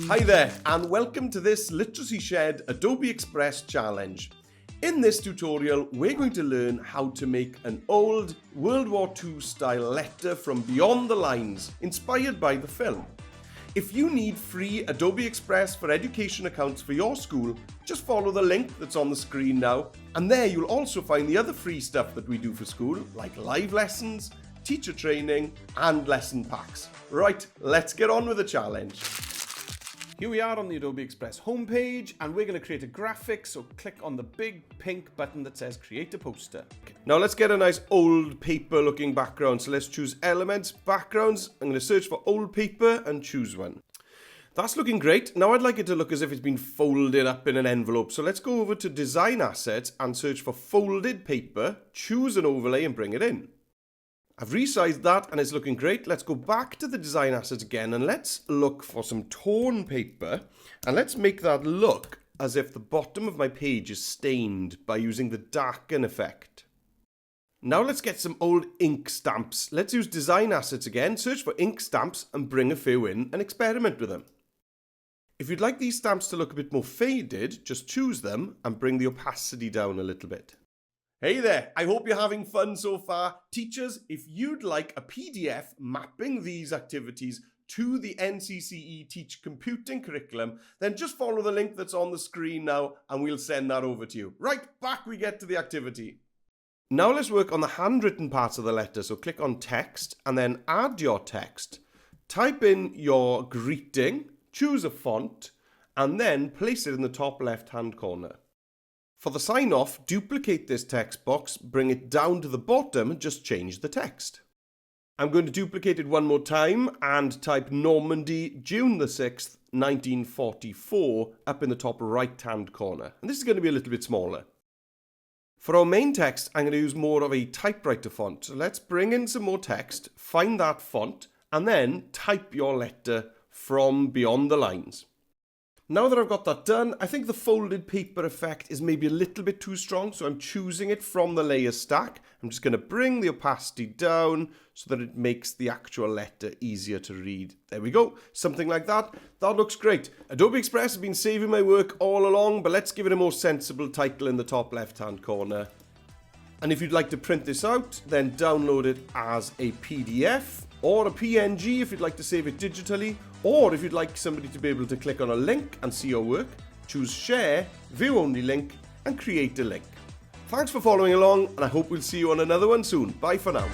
Hi there, and welcome to this Literacy Shed Adobe Express challenge. In this tutorial, we're going to learn how to make an old World War II style letter from beyond the lines, inspired by the film. If you need free Adobe Express for Education accounts for your school, just follow the link that's on the screen now, and there you'll also find the other free stuff that we do for school, like live lessons, teacher training, and lesson packs. Right, let's get on with the challenge. Here we are on the Adobe Express homepage, and we're going to create a graphic, so click on the big pink button that says Create a Poster. Now let's get a nice old paper looking background, so let's choose Elements, Backgrounds. I'm going to search for old paper and choose one. That's looking great. Now I'd like it to look as if it's been folded up in an envelope, so let's go over to Design Assets and search for Folded Paper, choose an overlay and bring it in. I've resized that and it's looking great. Let's go back to the design assets again and let's look for some torn paper, and let's make that look as if the bottom of my page is stained by using the darken effect. Now let's get some old ink stamps. Let's use design assets again, search for ink stamps and bring a few in and experiment with them. If you'd like these stamps to look a bit more faded, just choose them and bring the opacity down a little bit. Hey there, I hope you're having fun so far. Teachers, if you'd like a PDF mapping these activities to the NCCE Teach Computing curriculum, then just follow the link that's on the screen now and we'll send that over to you. Right, back we get to the activity. Now let's work on the handwritten parts of the letter, so click on text and then add your text. Type in your greeting, choose a font, and then place it in the top left-hand corner. For the sign off, duplicate this text box, bring it down to the bottom and just change the text. I'm going to duplicate it one more time and type Normandy, June the 6th, 1944 up in the top right hand corner. And this is going to be a little bit smaller. For our main text, I'm going to use more of a typewriter font. So let's bring in some more text, find that font, and then type your letter from beyond the lines. Now that I've got that done, I think the folded paper effect is maybe a little bit too strong, so I'm choosing it from the layer stack. I'm just going to bring the opacity down so that it makes the actual letter easier to read. There we go, something like that. That looks great. Adobe Express has been saving my work all along, but let's give it a more sensible title in the top left-hand corner. And if you'd like to print this out, then download it as a PDF or a PNG if you'd like to save it digitally, or if you'd like somebody to be able to click on a link and see your work, choose Share, View Only Link, and create a link. Thanks for following along, and I hope we'll see you on another one soon. Bye for now.